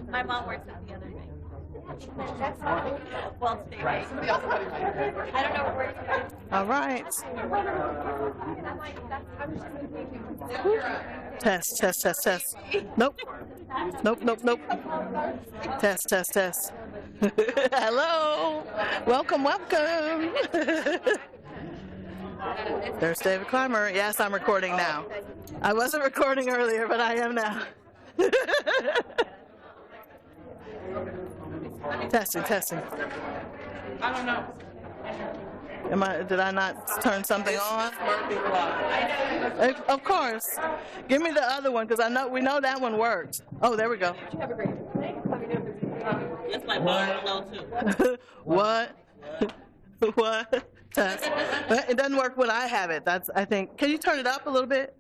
My mom works at the other night. Well, today, right? I don't know what works. All right. Test, test, test, test. Nope. Nope, nope, nope. Test, test, test. Hello. Welcome, welcome. There's David Clymer. Yes, I'm recording now. I wasn't recording earlier, but I am now. Testing, testing. I don't know. Did I not turn something on? Of course. Give me the other one, because we know that one worked. Oh, there we go. It's like low too. What? What? Test. It doesn't work when I have it. I think. Can you turn it up a little bit?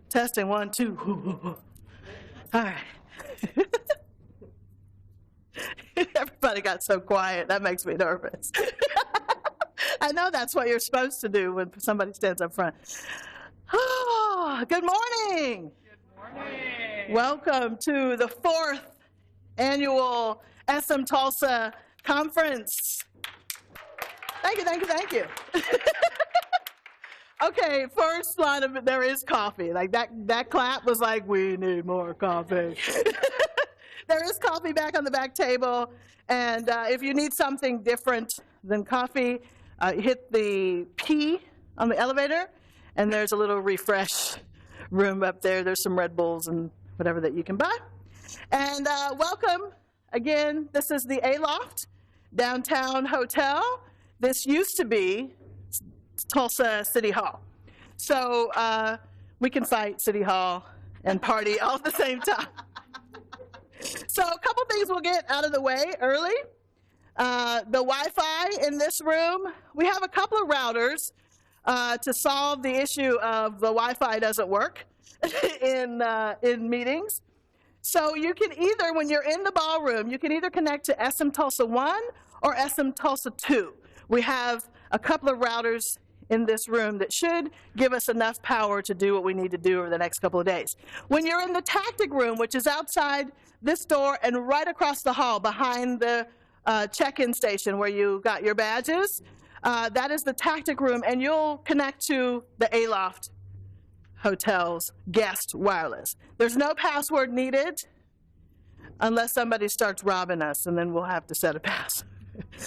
Testing, 1, 2. All right. Everybody got so quiet. That makes me nervous. I know that's what you're supposed to do when somebody stands up front. Oh, good morning. Good morning. Welcome to the 4th annual SMTULSA conference. Thank you, thank you, thank you. Okay, first line of it, there is coffee. Like that clap was like, we need more coffee. There is coffee back on the back table, and if you need something different than coffee, hit the P on the elevator, and there's a little refresh room up there. There's some Red Bulls and whatever that you can buy. And welcome again. This is the Aloft Downtown Hotel. This used to be Tulsa City Hall. So we can fight City Hall and party all at the same time. So a couple things we'll get out of the way early. The Wi-Fi in this room, we have a couple of routers to solve the issue of the Wi-Fi doesn't work in meetings. So you can either, when you're in the ballroom, you can either connect to SMTULSA 1 or SMTULSA 2. We have a couple of routers in this room that should give us enough power to do what we need to do over the next couple of days. When you're in the tactic room, which is outside this door and right across the hall behind the check-in station where you got your badges, that is the tactic room, and you'll connect to the Aloft Hotel's guest wireless. There's no password needed unless somebody starts robbing us, and then we'll have to set a password.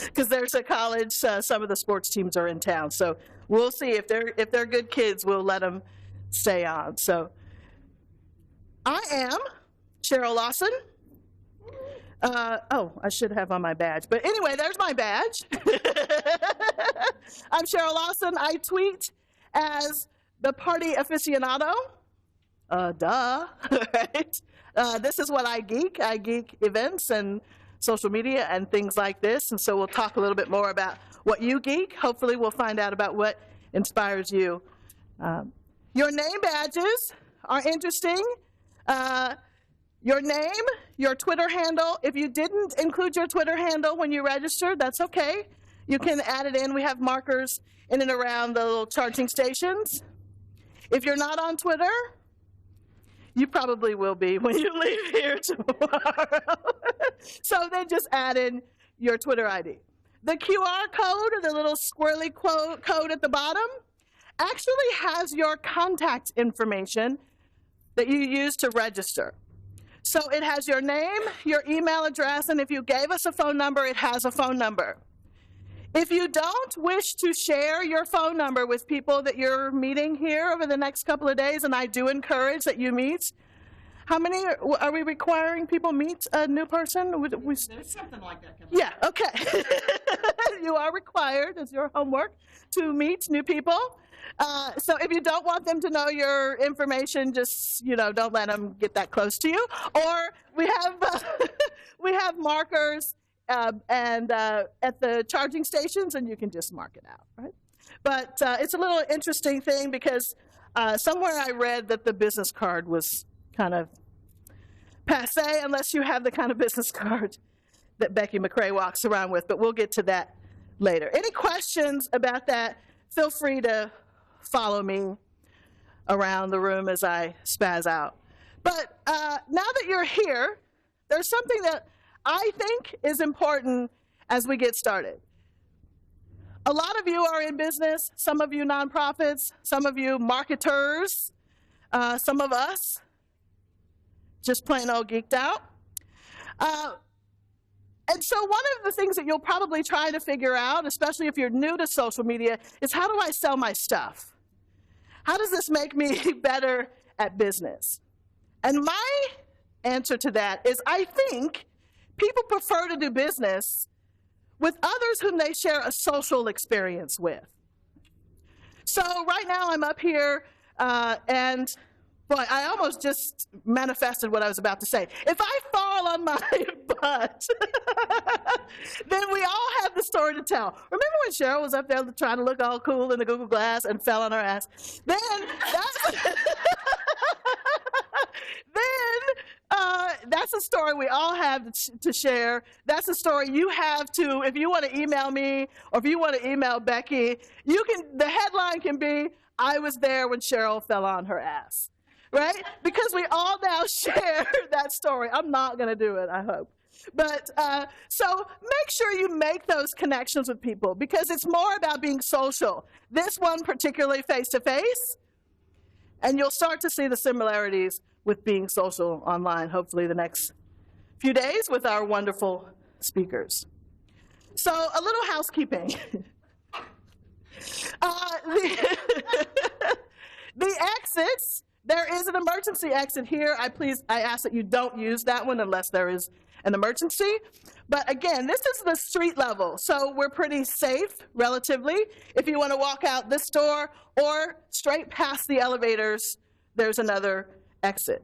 Because there's a college, some of the sports teams are in town, so we'll see if they're good kids. We'll let them stay on. So I am Cheryl Lawson. Oh, I should have on my badge, but anyway, there's my badge. I'm Cheryl Lawson. I tweet as the party aficionado. Duh, right? This is what I geek. I geek events and social media and things like this, and so we'll talk a little bit more about what you geek. Hopefully we'll find out about what inspires you. Your name badges are interesting. Your name, your Twitter handle. If you didn't include your Twitter handle when you registered, that's okay. You can add it in. We have markers in and around the little charging stations. If you're not on Twitter, you probably will be when you leave here tomorrow. So then just add in your Twitter ID. The QR code, or the little squirrely code at the bottom, actually has your contact information that you use to register. So it has your name, your email address, and if you gave us a phone number, it has a phone number. If you don't wish to share your phone number with people that you're meeting here over the next couple of days, and I do encourage that you meet. How many are we requiring people meet a new person? There's something like that coming. Yeah, okay. You are required, as your homework, to meet new people. So if you don't want them to know your information, just, don't let them get that close to you. Or we have markers and at the charging stations, and you can just mark it out, right? But it's a little interesting thing because somewhere I read that the business card was kind of passe unless you have the kind of business card that Becky McCrae walks around with, but we'll get to that later. Any questions about that, feel free to follow me around the room as I spaz out. But now that you're here, there's something that I think is important as we get started. A lot of you are in business, some of you nonprofits, some of you marketers, some of us just plain old geeked out. And so one of the things that you'll probably try to figure out, especially if you're new to social media, is how do I sell my stuff? How does this make me better at business? And my answer to that is I think people prefer to do business with others whom they share a social experience with. So right now I'm up here and boy, I almost just manifested what I was about to say. If I fall on my butt, then we all have the story to tell. Remember when Cheryl was up there trying to look all cool in the Google Glass and fell on her ass? Then that's a story we all have to share. That's a story you have to, if you want to email me or if you want to email Becky, the headline can be, I was there when Cheryl fell on her ass. Right? Because we all now share that story. I'm not going to do it, I hope. But so make sure you make those connections with people because it's more about being social. This one particularly face-to-face, and you'll start to see the similarities with being social online, hopefully the next few days with our wonderful speakers. So a little housekeeping. The exits. There is an emergency exit here. I ask that you don't use that one unless there is an emergency. But again, this is the street level, so we're pretty safe, relatively. If you want to walk out this door or straight past the elevators, there's another exit.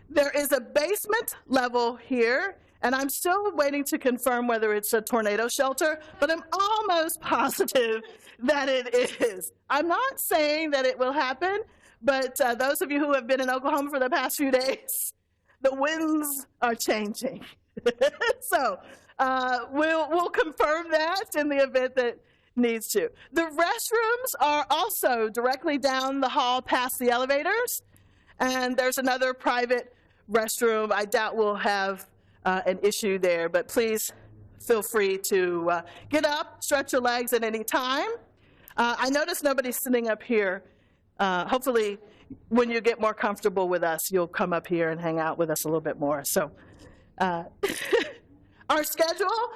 There is a basement level here, and I'm still waiting to confirm whether it's a tornado shelter, but I'm almost positive that it is. I'm not saying that it will happen, but those of you who have been in Oklahoma for the past few days, the winds are changing. So we'll confirm that in the event that needs to. The restrooms are also directly down the hall past the elevators, and there's another private restroom. I doubt we'll have an issue there, but please feel free to get up, stretch your legs at any time. I notice nobody's sitting up here. Hopefully, when you get more comfortable with us, you'll come up here and hang out with us a little bit more. So, our schedule,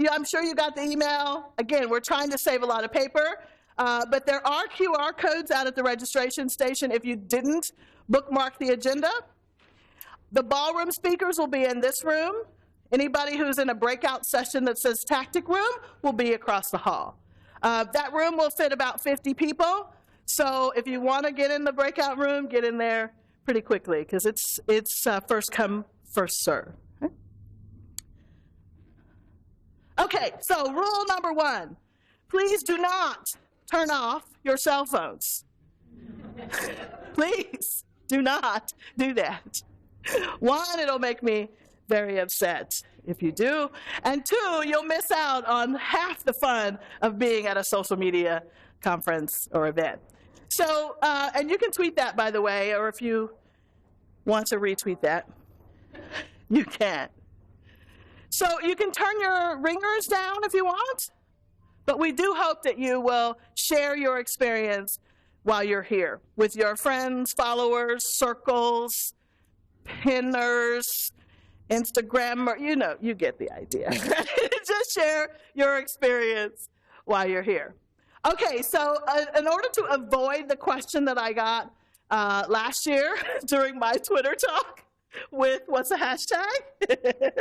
I'm sure you got the email. Again, we're trying to save a lot of paper, but there are QR codes out at the registration station if you didn't bookmark the agenda. The ballroom speakers will be in this room. Anybody who's in a breakout session that says tactic room will be across the hall. That room will fit about 50 people. So if you want to get in the breakout room, get in there pretty quickly because it's first come, first serve. Okay, so rule number 1, please do not turn off your cell phones. Please do not do that. 1, it'll make me very upset if you do. And 2, you'll miss out on half the fun of being at a social media conference or event. So, and you can tweet that, by the way, or if you want to retweet that, you can. So you can turn your ringers down if you want, but we do hope that you will share your experience while you're here with your friends, followers, circles, pinners, Instagrammer, you get the idea. Just share your experience while you're here. Okay, so in order to avoid the question that I got last year during my Twitter talk with what's a hashtag?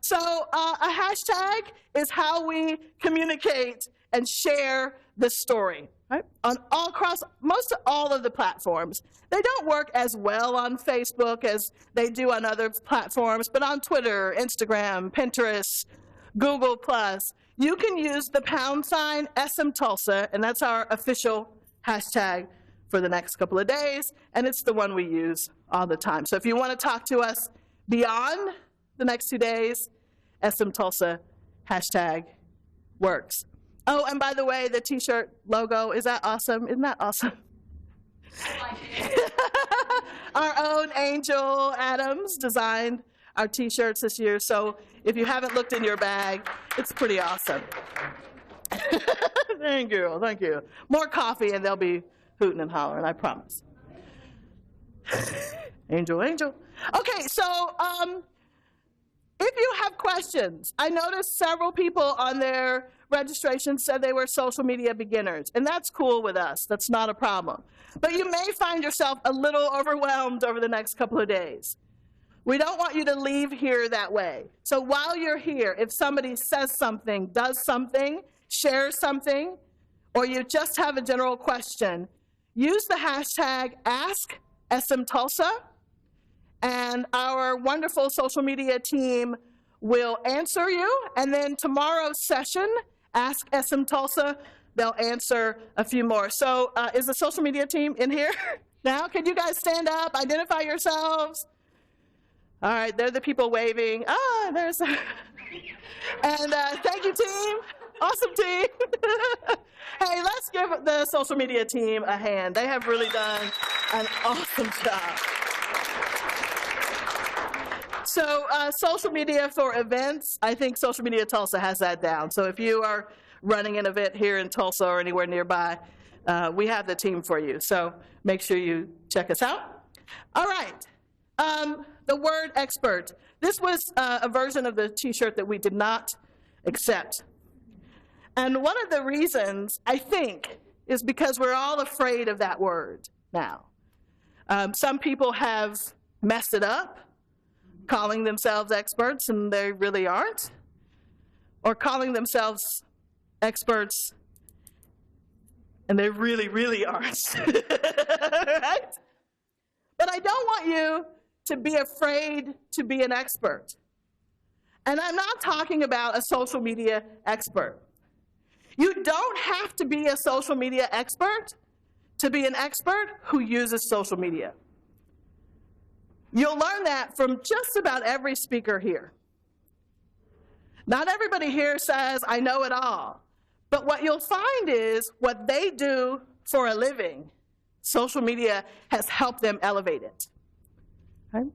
So a hashtag is how we communicate and share the story, right? Across most all of the platforms. They don't work as well on Facebook as they do on other platforms, but on Twitter, Instagram, Pinterest, Google+, you can use the # SMTULSA, and that's our official hashtag for the next couple of days, and it's the one we use all the time. So if you want to talk to us beyond the next 2 days, SMTULSA hashtag works. Oh, and by the way, the t-shirt logo, is that awesome? Isn't that awesome? Our own Angel Adams designed our T-shirts this year. So if you haven't looked in your bag, it's pretty awesome. Thank you, thank you. More coffee and they'll be hooting and hollering, I promise. Angel, angel. Okay, so if you have questions, I noticed several people on their registration said they were social media beginners, and that's cool with us. That's not a problem. But you may find yourself a little overwhelmed over the next couple of days. We don't want you to leave here that way. So while you're here, if somebody says something, does something, shares something, or you just have a general question, use the hashtag #AskSMTULSA, and our wonderful social media team will answer you. And then tomorrow's session, Ask SMTULSA, they'll answer a few more. So is the social media team in here now? Can you guys stand up, identify yourselves? All right, they're the people waving. Ah, there's, and thank you, team. Awesome team. Hey, let's give the social media team a hand. They have really done an awesome job. So social media for events, I think Social Media Tulsa has that down. So if you are running an event here in Tulsa or anywhere nearby, we have the team for you. So make sure you check us out. All right, the word expert. This was a version of the T-shirt that we did not accept. And one of the reasons, I think, is because we're all afraid of that word now. Some people have messed it up, calling themselves experts and they really aren't, or calling themselves experts and they really, really aren't. Right? But I don't want you to be afraid to be an expert. And I'm not talking about a social media expert. You don't have to be a social media expert to be an expert who uses social media. You'll learn that from just about every speaker here. Not everybody here says, I know it all. But what you'll find is what they do for a living, social media has helped them elevate it. Okay?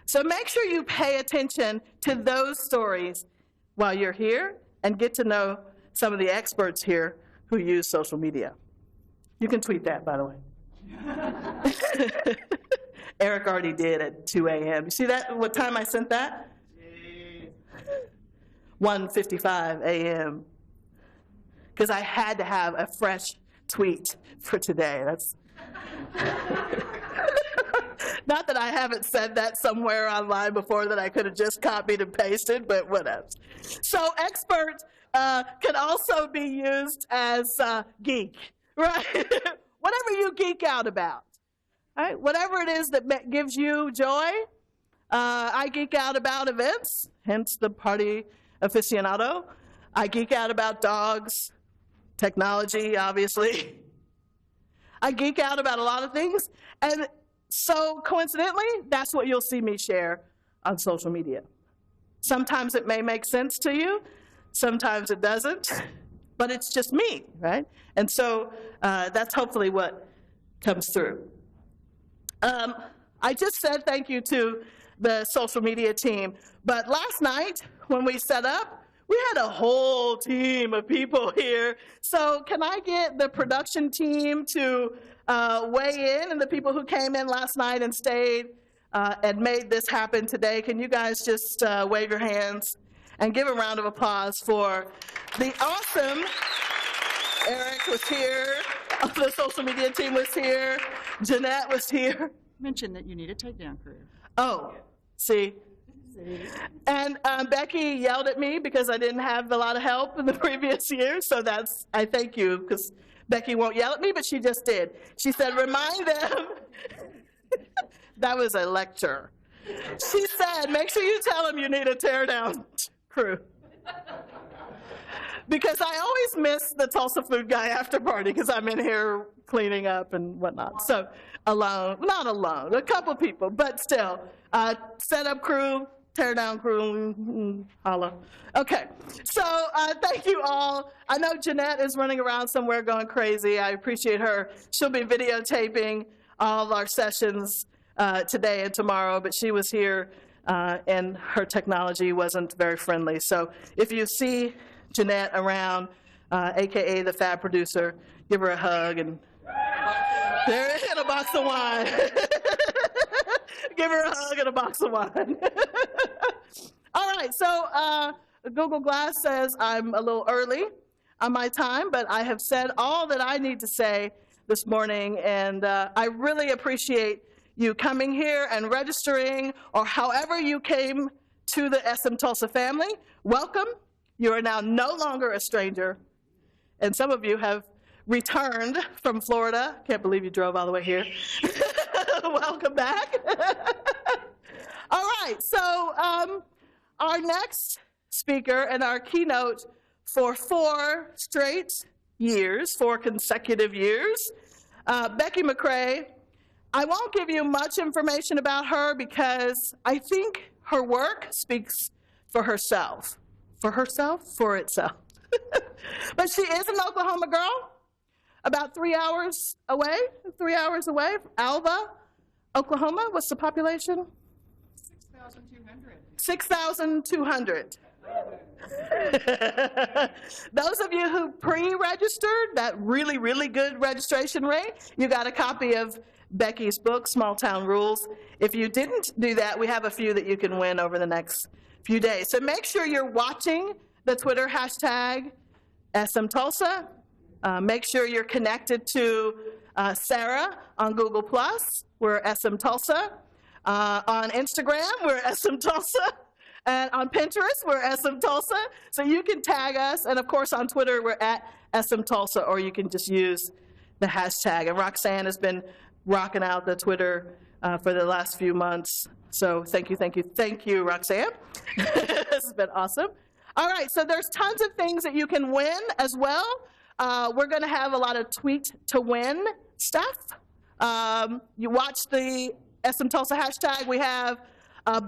So make sure you pay attention to those stories while you're here and get to know some of the experts here who use social media. You can tweet that, by the way. Eric already did at 2 a.m. You see that? What time I sent that? 1:55 a.m. Because I had to have a fresh tweet for today. That's not that I haven't said that somewhere online before that I could have just copied and pasted, but whatever. So expert can also be used as geek, right? Whatever you geek out about. Right? Whatever it is that gives you joy. I geek out about events, hence the party aficionado. I geek out about dogs, technology, obviously. I geek out about a lot of things. And so coincidentally, that's what you'll see me share on social media. Sometimes it may make sense to you. Sometimes it doesn't. But it's just me, right? And so that's hopefully what comes through. I just said thank you to the social media team, but last night when we set up, we had a whole team of people here. So can I get the production team to weigh in, and the people who came in last night and stayed and made this happen today? Can you guys just wave your hands and give a round of applause for the awesome, Eric was here, the social media team was here, Jeanette was here. Mentioned that you need a takedown crew. Oh, see? And Becky yelled at me because I didn't have a lot of help in the previous year, so I thank you, because Becky won't yell at me, but she just did. She said, remind them. That was a lecture. She said, make sure you tell them you need a teardown crew. Because I always miss the Tulsa food guy after party because I'm in here cleaning up and whatnot. So alone, not alone, a couple people, but still. Setup crew, teardown crew, holla. Okay, so thank you all. I know Jeanette is running around somewhere going crazy. I appreciate her. She'll be videotaping all of our sessions today and tomorrow, but she was here and her technology wasn't very friendly. So if you see Jeanette around, AKA the Fab Producer, give her a hug and a box of wine. Give her a hug and a box of wine. All right, so Google Glass says I'm a little early on my time, but I have said all that I need to say this morning, and I really appreciate you coming here and registering, or however you came to the SMTULSA family. Welcome. You are now no longer a stranger, and some of you have returned from Florida. Can't believe you drove all the way here. Welcome back. All right, so our next speaker and our keynote for 4 consecutive years, Becky McCrae. I won't give you much information about her because I think her work speaks for herself. For itself. But she is an Oklahoma girl, about 3 hours away, Alva, Oklahoma. What's the population? 6,200. 6,200. Those of you who pre-registered, that really, really good registration rate, you got a copy of Becky's book, Small Town Rules. If you didn't do that, we have a few that you can win over the next few days. So make sure you're watching the Twitter hashtag SMTULSA. Make sure you're connected to Sarah on Google+. We're SMTULSA. On Instagram, we're SMTULSA. And on Pinterest, we're SMTULSA. So you can tag us. And of course, on Twitter, we're at SMTULSA, or you can just use the hashtag. And Roxanne has been rocking out the Twitter for the last few months. So thank you, Roxanne. This has been awesome. All right, so there's tons of things that you can win as well. We're going to have a lot of tweet to win stuff. You watch the SMTULSA hashtag. We have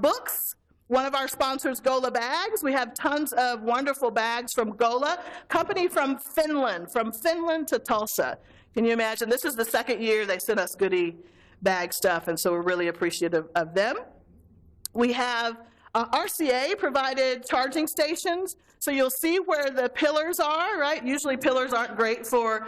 books. One of our sponsors, Gola Bags. We have tons of wonderful bags from Gola, company from Finland to Tulsa. Can you imagine? This is the second year they sent us goodie bag stuff, and so we're really appreciative of them. We have RCA provided charging stations, so you'll see where the pillars are, right? Usually pillars aren't great for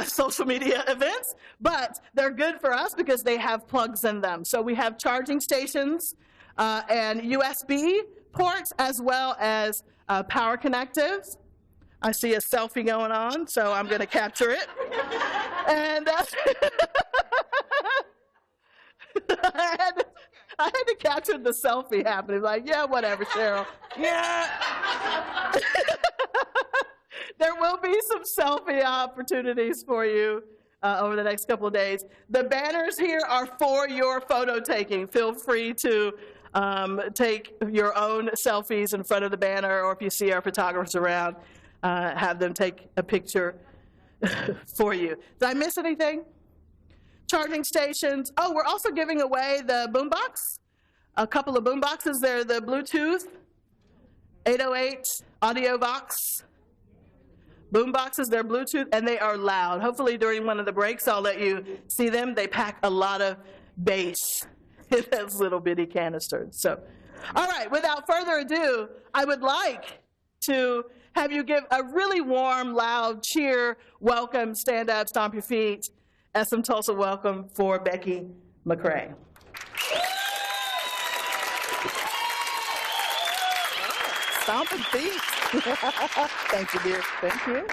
social media events, but they're good for us because they have plugs in them. So we have charging stations and USB ports, as well as power connectives. I see a selfie going on, so I'm going to capture it. And I had to capture the selfie happening. Like, yeah, whatever, Cheryl. Yeah. There will be some selfie opportunities for you over the next couple of days. The banners here are for your photo taking. Feel free to take your own selfies in front of the banner, or if you see our photographers around, have them take a picture for you. Did I miss anything? Charging stations. Oh, we're also giving away the boombox. A couple of boomboxes. They're the Bluetooth 808 audio box boomboxes. They're Bluetooth, and they are loud. Hopefully during one of the breaks I'll let you see them. They pack a lot of bass in those little bitty canisters. So, all right, without further ado, I would like to have you give a really warm, loud cheer, welcome, stand up, stomp your feet, SMTULSA welcome for Becky McCrae. Stomping feet. Thank you, dear. Thank you.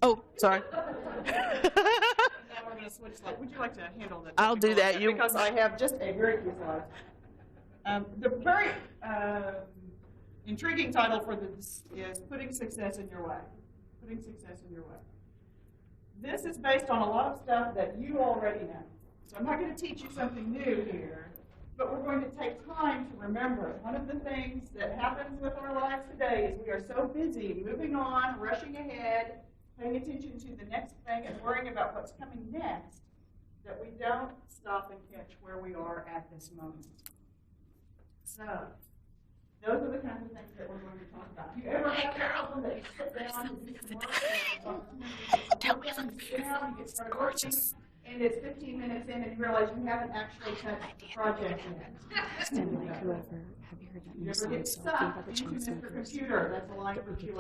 Oh, sorry. We're going to switch slides. Would you like to handle that? I'll do that. Because I have just a very few slides. The very intriguing title for this is Putting Success in Your Way. Putting Success in Your Way. This is based on a lot of stuff that you already know. So I'm not going to teach you something new here, but we're going to take time to remember. One of the things that happens with our lives today is we are so busy moving on, rushing ahead, paying attention to the next thing and worrying about what's coming next, that we don't stop and catch where we are at this moment. So, Those are the kinds of things that we're going to talk about. You ever have a problem that you sit down and do some work? Tell me something. You sit down, you get started working, and it's 15 minutes in, and you realize you haven't actually touched the project yet. And like whoever, have you heard that You new ever song? get So stuck think about the into Chainsmokers. Mr. Computer? That's a line for QS.